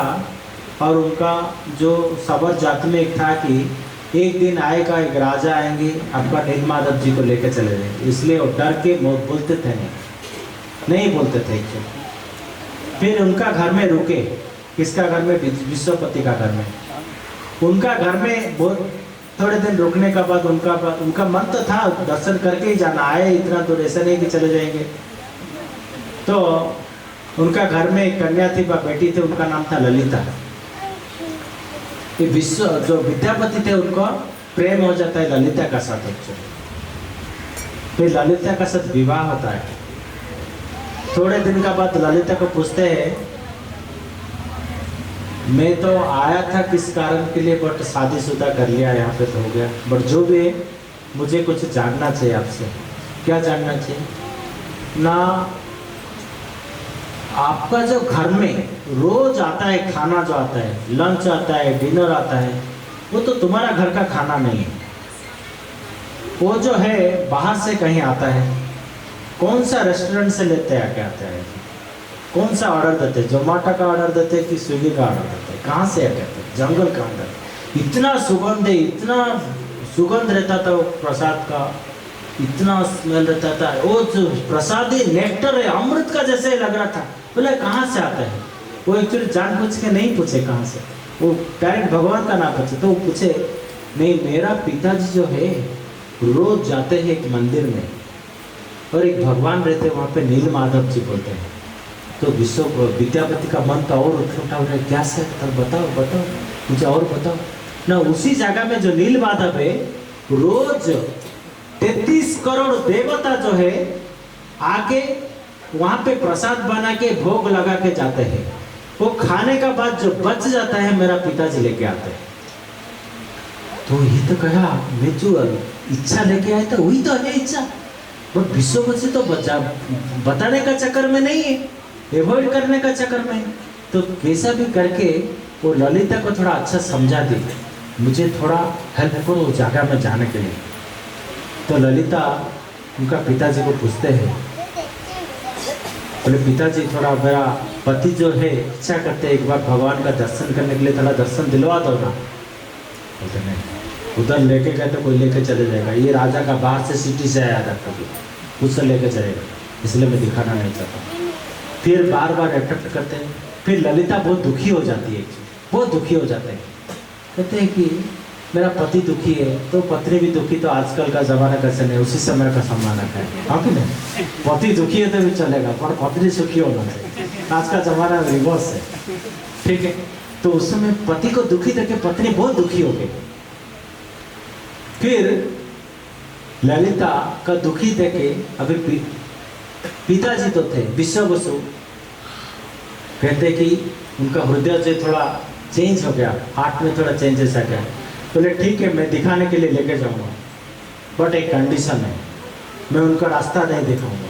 और उनका जो सबर जाति में एक था कि एक दिन आएगा, एक राजा आएंगे, आपका नील माधव जी को लेकर चले जाएंगे, इसलिए वो डर के बोलते थे नहीं बोलते थे। फिर उनका घर में रुके, किसका घर में, विश्वपति का घर में। उनका घर में बहुत थोड़े दिन रुकने का बाद उनका मन तो था दर्शन करके ही जाना, आए इतना दूर, ऐसा नहीं कि चले जाएंगे। तो उनका घर में एक कन्या थी, बेटी थी, उनका नाम था ललिता। ये जो विद्यापति थे उनको प्रेम हो जाता है ललिता का साथ एक्चुअली। फिर ललिता का साथ विवाह होता है। थोड़े दिन का बाद ललिता को पूछते हैं, मैं तो आया था किस कारण के लिए, बट शादीशुदा कर लिया, यहाँ पे तो हो गया, बट जो भी है मुझे कुछ जानना चाहिए आपसे। क्या जानना चाहिए ना, आपका जो घर में रोज आता है खाना, जो आता है लंच आता है, डिनर आता है, वो तो तुम्हारा घर का खाना नहीं है, वो जो है बाहर से कहीं आता है, कौन सा रेस्टोरेंट से लेते आके आता है, कौन सा ऑर्डर देते हैं, जोमेटो का ऑर्डर देते हैं कि स्विगी का ऑर्डर देते हैं, कहाँ से आते हैं, जंगल का अंदर इतना सुगंध है, इतना सुगंध रहता था वो प्रसाद का, इतना स्मेल रहता था, वो जो प्रसादी नेक्टर है अमृत का जैसे लग रहा था। बोले कहाँ से आता है, वो एक्चुअली जानबूझ के नहीं पूछे कहाँ से, वो डायरेक्ट भगवान का नाम पूछे, तो वो पूछे नहीं मेरा पिताजी जो है रोज जाते हैं एक मंदिर में और एक भगवान रहते वहाँ पे नील माधव जी बोलते हैं। तो विद्यापति का मन तो और उठा हो रहा है, क्या सर तब बताओ बताओ मुझे और बताओ ना। उसी जगह में जो नील माधव है रोज 33 करोड़ देवता जो है आके वहाँ पे प्रसाद बना के भोग लगा के जाते हैं, वो खाने का बाद जो बच जाता है मेरा पिताजी लेके आते हैं। तो ये तो कहा मैं जो इच्छा लेके आया था वही तो है इच्छा, और विश्ववसी तो बताने का चक्कर में नहीं है, एवॉइड करने का चक्कर में। तो कैसा भी करके वो ललिता को थोड़ा अच्छा समझा दी, मुझे थोड़ा हेल्प करो उस जगह में जाने के लिए। तो ललिता उनका पिताजी को पूछते हैं, बोले पिताजी थोड़ा मेरा पति जो है इच्छा करते हैं एक बार भगवान का दर्शन करने के लिए, थोड़ा दर्शन दिलवा दो ना। बोलते नहीं, उधर लेके गए तो कोई लेके चले जाएगा, ये राजा का बाहर से सिटी से आया था कभी, उससे लेके चलेगा, इसलिए मैं दिखाना नहीं चाहता। फिर बार बार अट्रैक्ट करते हैं, फिर ललिता बहुत दुखी हो जाती है, बहुत दुखी हो जाते हैं, कहते हैं कि मेरा पति दुखी है तो पत्नी भी दुखी, तो आजकल का जमाना कैसे नहीं, उसी समय का सम्मान है, हाँ कि नहीं। पति दुखी है तो भी चलेगा पर पत्नी सुखी होना चाहिए, आज का जमाना रिवर्स है, ठीक है। तो उस समय पति को दुखी देखे पत्नी बहुत दुखी हो गई। फिर ललिता का दुखी देखे, अभी पिताजी तो थे विश्ववसु, कहते कि उनका हृदय से थोड़ा चेंज हो गया, हार्ट में थोड़ा चेंजेस आ गया। बोले ठीक है मैं दिखाने के लिए लेके जाऊंगा, बट एक कंडीशन है, मैं उनका रास्ता नहीं दिखाऊंगा।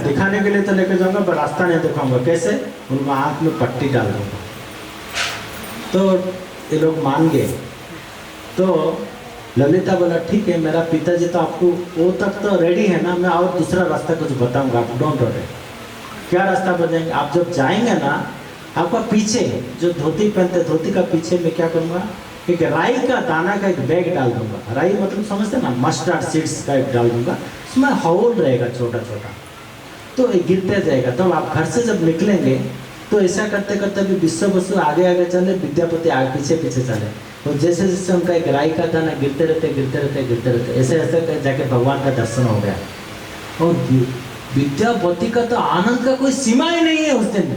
दिखाने के लिए तो लेके जाऊंगा पर रास्ता नहीं दिखाऊंगा। कैसे? उनका आँख में पट्टी डाल दूंगा। तो ये लोग मान गए। तो ललिता बोला ठीक है, मेरा पिताजी तो आपको वो तक तो रेडी है ना, मैं और दूसरा रास्ता कुछ बताऊंगा, आप डोंट वरी। क्या रास्ता बताएंगे? आप जब जाएंगे ना, आपका पीछे जो धोती पहनते, धोती का पीछे मैं क्या करूँगा, एक राई का दाना का एक बैग डाल दूंगा। राई मतलब समझते ना, मस्टर्ड सीड्स का एक डाल दूंगा, उसमें होल रहेगा छोटा छोटा, तो ये गिरते जाएगा। तो आप घर से जब निकलेंगे तो ऐसा करते करते भी विश्ववसु आगे आगे चले, विद्यापति आगे पीछे पीछे चले, तो जैसे जैसे उनका एक राई का दाना गिरते रहते गिरते रहते गिरते रहते, ऐसे ऐसे जाके भगवान का दर्शन हो गया। और विद्यापति का तो आनंद का कोई सीमा ही नहीं है। उस दिन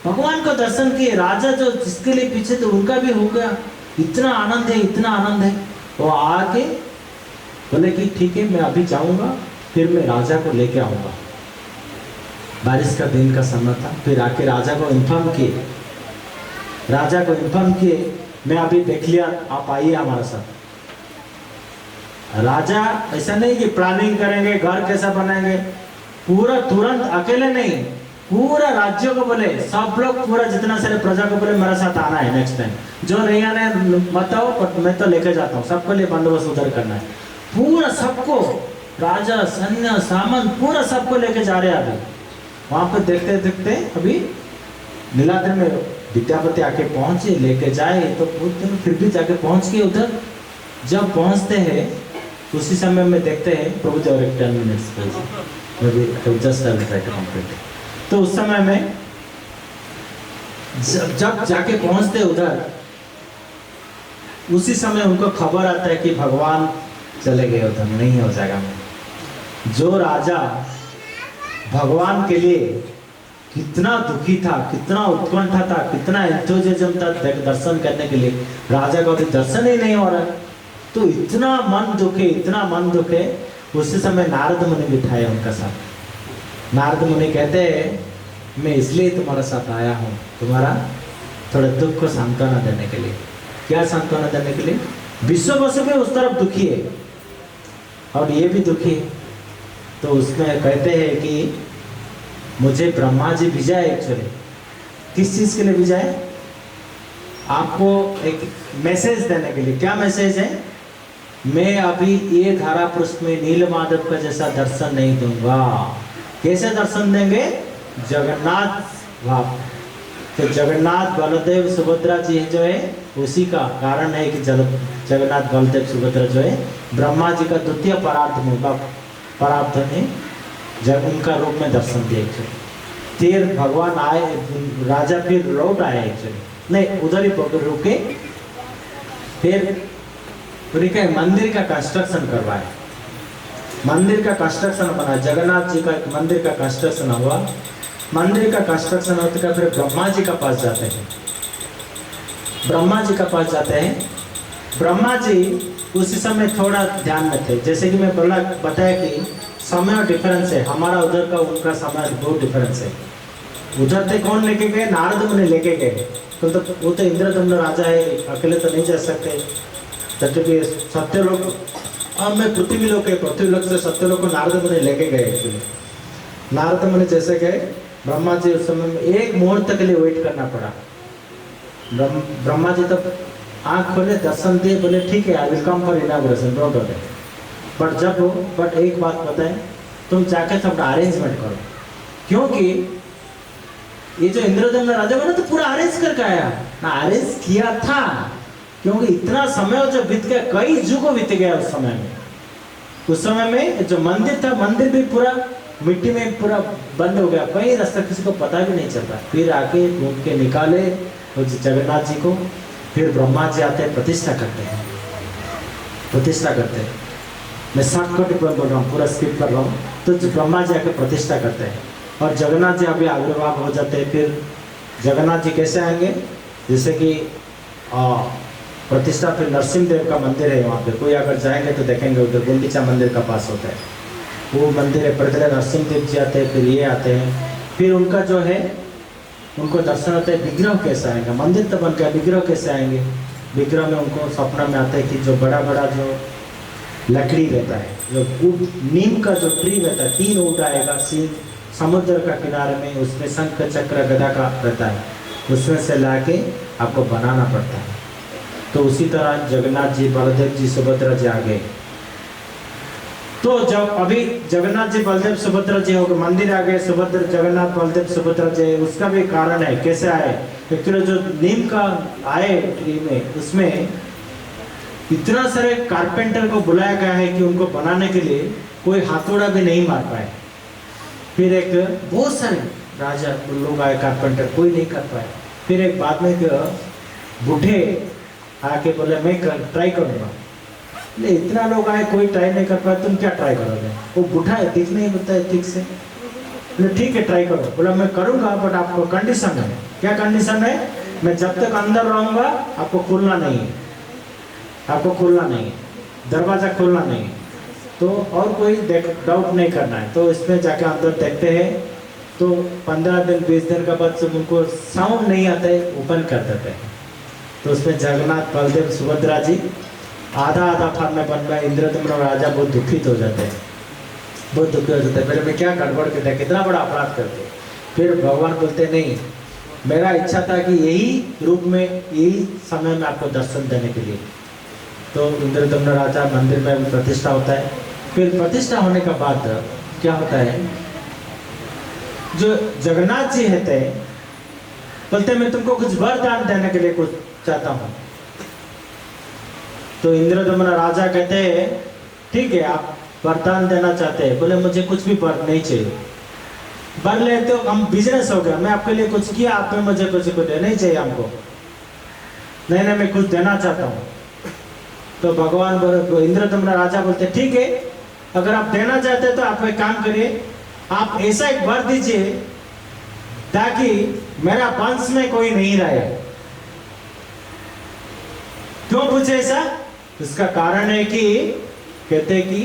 भगवान को दर्शन किए, राजा जो जिसके लिए पीछे तो उनका भी हो गया, इतना आनंद है, इतना आनंद है। वो आके बोले कि ठीक है मैं अभी जाऊंगा, फिर मैं राजा को लेके आऊंगा। बारिश का दिन का समय था। फिर आके राजा को इन्फॉर्म किए, राजा को इन्फॉर्म किए मैं अभी देख लिया, आप आइए हमारे साथ। राजा ऐसा नहीं कि प्लानिंग करेंगे, घर कैसा बनाएंगे, पूरा तुरंत अकेले नहीं, पूरा राज्यों को बोले, सब लोग पूरा जितना सारे प्रजा को बोले मेरे साथ आना है नेक्स्ट टाइम, जो नहीं आना है बताओ, पर मैं तो लेके जाता हूँ, सबके लिए बंदोबस्त उधर करना है। पूरा सबको, राजा सैन्य सामंत पूरा सबको लेके जा रहे हैं। अभी वहाँ पे देखते देखते अभी नीलाद्रि में विद्यापति आके पहुंचे, लेके जाए तो फिर भी जाके पहुंच गए उधर। जब पहुंचते हैं उसी समय में देखते हैं प्रभु जी और एक 10 minutes just try to complete. तो उस समय में जब जाके पहुंचते उधर, उसी समय उनको खबर आता है कि भगवान चले गए उधर, नहीं हो जाएगा। जो राजा भगवान के लिए कितना दुखी था, कितना उत्कंठा था, कितना एंथुसियाज्म था दर्शन करने के लिए, राजा का भी दर्शन ही नहीं हो रहा है। तो इतना मन दुखे, इतना मन दुखे। उसी समय नारद मुनि बिठाए उनका साथ। नारद मुनि कहते हैं मैं इसलिए तुम्हारे साथ आया हूँ, तुम्हारा थोड़ा दुख को सांत्वना देने के लिए। क्या सांत्वना देने के लिए? विश्ववसु भी उस तरफ दुखी है और ये भी दुखी है। तो उसमें कहते हैं कि मुझे ब्रह्मा जी भेजा है। एक्चुअली किस चीज़ के लिए भेजा है? आपको एक मैसेज देने के लिए। क्या मैसेज है? मैं अभी ये धारा पृष्ठ में नील माधव का जैसा दर्शन नहीं दूंगा। कैसे दर्शन देंगे? जगन्नाथ भाव। तो जगन्नाथ बलदेव सुभद्रा जी जो है उसी का कारण है कि जगन्नाथ बलदेव सुभद्रा जो है ब्रह्मा जी का द्वितीय परार्थ में परार्थ ने जब उनका रूप में दर्शन दिए। फिर भगवान आए, राजा फिर लौट आए एक्चुअली, नहीं उधर ही रुके। फिर मंदिर का कंस्ट्रक्शन करवाए, मंदिर का कंस्ट्रक्शन बना, जगन्नाथ जी का एक मंदिर का कंस्ट्रक्शन हुआ। मंदिर का कंस्ट्रक्शन होते का फिर ब्रह्मा जी का पास जाते हैं, ब्रह्मा जी का पास जाते हैं। ब्रह्मा जी उसी समय थोड़ा ध्यान में थे, जैसे कि मैं बताया कि समय डिफरेंस है, हमारा उधर का उनका समय बहुत डिफरेंस है। उधर थे कौन लेके गए? नारद मुनि लेके गए। तो वो तो इंद्रदम्न राजा है, अकेले तो नहीं जा सकते। तब सत्यलोक, अब मैं पृथ्वी लोक है, पृथ्वी लोक से सत्यलोक को नारद मुनि लेके गए। एक्चुअली नारद मुनि जैसे गए, ब्रह्मा जी उस समय में एक मुहूर्त के लिए वेट करना पड़ा। ब्रह्मा जी तब आँख खोले, दर्शन दिए, बोले ठीक है I will come for inauguration, don't worry. But एक बात बताएं, तुम जाके सब अरेंजमेंट करो, क्योंकि ये जो इंद्रदम्न राजा बना तो पूरा अरेंज करके आया ना, अरेंज किया था, क्योंकि इतना समय जो बीत गया, कई युग बीत गया उस समय में। उस समय में जो मंदिर था, मंदिर भी पूरा मिट्टी में पूरा बंद हो गया, कई रास्ता किसी को पता भी नहीं चलता। फिर आके ढूंढ के निकाले जगन्नाथ जी को। फिर ब्रह्मा जी आते हैं, प्रतिष्ठा करते हैं, प्रतिष्ठा करते हैं। मैं शॉर्टकट पर बोल रहा हूँ, पूरा स्किप कर रहा हूँ। तो ब्रह्मा जी आके प्रतिष्ठा करते हैं और जगन्नाथ जी अभी आविर्भाव हो जाते हैं। फिर जगन्नाथ जी कैसे आएंगे? जैसे कि प्रतिष्ठा फिर नरसिंह देव का मंदिर है, वहाँ पे कोई अगर जाएंगे तो देखेंगे, उधर गुंडीचा मंदिर का पास होता है वो मंदिर है। पहले नरसिंह देव जी आते हैं, फिर ये आते हैं। फिर उनका जो है उनको दर्शन होता है, विग्रह कैसे आएगा? मंदिर तो बन गया, विग्रह कैसे आएंगे? विग्रह में उनको सपना में आता है कि जो बड़ा बड़ा जो लकड़ी रहता है, जो ऊट, नीम का जो ट्री रहता है, 3 ऊट आएगा समुद्र का किनारे में, उसमें शंख चक्र गदा का रहता है, उसमें से लाके आपको बनाना पड़ता है। तो उसी तरह जगन्नाथ जी, बलदेव जी, सुभद्रा जी आ गए। तो जब अभी जगन्नाथ जी, बलदेव, सुभद्रा जी हो गए, मंदिर आ गए, सुभद्रा, जगन्नाथ, बलदेव, सुभद्रा जी, उसका भी कारण है कैसे आए। एक्चुअली जो नीम का आए ट्री में, उसमें इतना सारे कारपेंटर को बुलाया गया है कि उनको बनाने के लिए कोई हाथोड़ा भी नहीं मार पाए। फिर एक बहुत सारे राजा लोग आए, कारपेंटर, कोई नहीं कर पाए। फिर एक बाद में बूढ़े आके बोले मैं ट्राई करूँगा। इतना लोग आए, कोई ट्राई नहीं कर पाया, तुम क्या ट्राई करोगे? वो बूढ़ा है, दिख नहीं होता है ठीक से। बोले ठीक है ट्राई करो। बोला मैं करूँगा, बट आपको कंडीशन है। क्या कंडीशन है? मैं जब तक अंदर रहूँगा आपको खोलना नहीं है, आपको खोलना नहीं है, दरवाज़ा खोलना नहीं है। तो और कोई डाउट नहीं करना है। तो इसमें जाके अंदर देखते हैं, तो 15 दिन 20 दिन के बाद जब उनको साउंड नहीं आता है, ओपन कर देते हैं। तो उसमें जगन्नाथ, बलदेव, सुभद्रा जी आधा आधा फार्म में बन गया। इंद्रदम्न राजा बहुत दुखित हो जाते हैं, बहुत दुखी हो जाते हैं। मेरे में क्या गड़बड़ करते हैं, कितना बड़ा अपराध करते। फिर भगवान बोलते नहीं, मेरा इच्छा था कि यही रूप में, यही समय में आपको दर्शन देने के लिए। तो इंद्रदम्न राजा मंदिर में प्रतिष्ठा होता है। फिर प्रतिष्ठा होने के बाद क्या होता है, जो जगन्नाथ जी रहते हैं बोलते मैं तुमको कुछ वरदान देने के लिए कुछ चाहता हूँ। तो इंद्रदम्न राजा कहते हैं ठीक है आप वरदान देना चाहते हैं। बोले मुझे कुछ भी वर नहीं चाहिए, वर ले तो हम बिजनेस हो गया, मैं आपके लिए कुछ किया, आप में मुझे कुछ नहीं चाहिए हमको, नहीं नहीं मैं कुछ देना चाहता हूँ। तो भगवान इंद्रदम्न राजा बोलते ठीक है अगर आप देना चाहते हैं तो आप एक काम करिए, आप ऐसा एक वर दीजिए ताकि मेरा वंश में कोई नहीं रहे। क्यों पूछे ऐसा? इसका कारण है कि कहते कि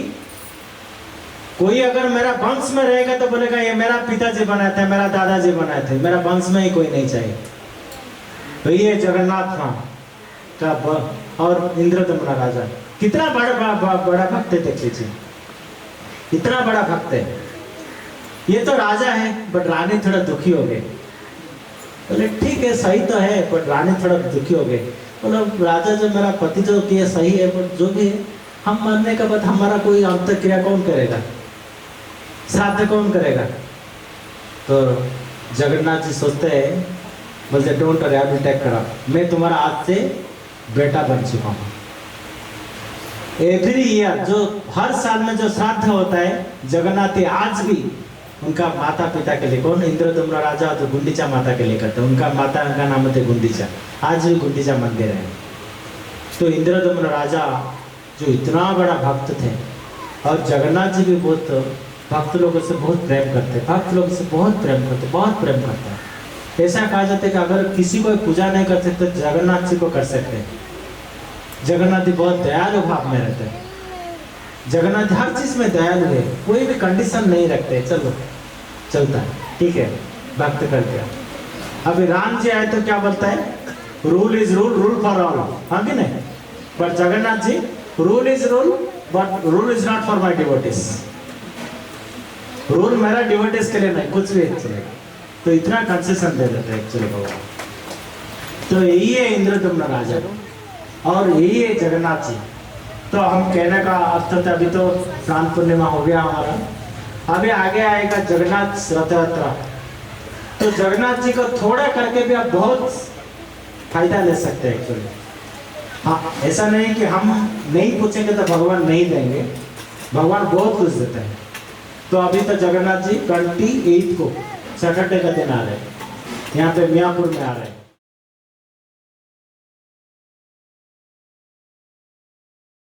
कोई अगर मेरा वंश में रहेगा तो बोलेगा ये मेरा पिताजी बनाए थे, मेरा दादाजी बनाए थे, मेरा वंश में ही कोई नहीं चाहिए। तो ये जगन्नाथ का और इंद्रदम्न राजा कितना बड़ा भक्त है, देख लीजिए इतना बड़ा भक्त है। ये तो राजा है बट रानी थोड़ा दुखी हो गए। बोले ठीक है सही तो है बट रानी थोड़ा दुखी हो गई। मतलब राजा जो मेरा पति जो किया सही है बट जो भी है हम मरने के बाद हमारा कोई अंत क्रिया कौन करेगा, श्राद्ध कौन करेगा? तो जगन्नाथ जी सोचते हैं, बोलते don't worry, I will take care of, मैं तुम्हारा आज से बेटा बन चुका हूँ। एवरी ईयर जो हर साल में जो श्राद्ध होता है जगन्नाथ जी आज भी उनका माता पिता के लिए, कौन इंद्रदम्न राजा तो गुंडीचा माता के लिए करते हैं, उनका माता का नाम है गुंडीचा, आज भी गुंडीचा मंदिर है। तो इंद्रदम्न राजा जो इतना बड़ा भक्त थे, और जगन्नाथ जी भी बहुत भक्त लोगों से बहुत प्रेम करते, भक्त लोगों से बहुत प्रेम करते, बहुत प्रेम करते हैं। ऐसा कहा जाता है कि अगर किसी को पूजा नहीं कर सकते तो जगन्नाथ जी को कर सकते हैं। जगन्नाथ जी बहुत दयालु भाव में रहते हैं, जगन्नाथ हर चीज में दयालु है, कोई भी कंडीशन नहीं रखते, चलो चलता है, ठीक है, भक्त कर दिया। अभी राम जी आए तो क्या बोलता है, rule is rule, rule for all, हाँ कि नहीं? पर Jagannath ji, rule is rule but rule is not for my devotees, rule मेरा डिवोटीज के लिए नहीं, कुछ भी चलेगा। तो इतना कंसेशन दे देते हैं एक्चुअली भगवान। तो यही है इंद्रदम्न राजा और यही है जगन्नाथ जी। तो हम कहने का अर्थ था, अभी तो स्नान पूर्णिमा हो गया हमारा, अभी आगे आएगा जगन्नाथ रथ यात्रा। तो जगन्नाथ जी को थोड़ा करके भी आप बहुत फायदा ले सकते हैं एक्चुअली। हाँ, ऐसा नहीं कि हम नहीं पूछेंगे तो भगवान नहीं देंगे, भगवान बहुत कुछ देते हैं। तो अभी तो जगन्नाथ जी 28 को सैटरडे का दिन आ रहे हैं, यहाँ पे मियाँपुर में आ रहे हैं।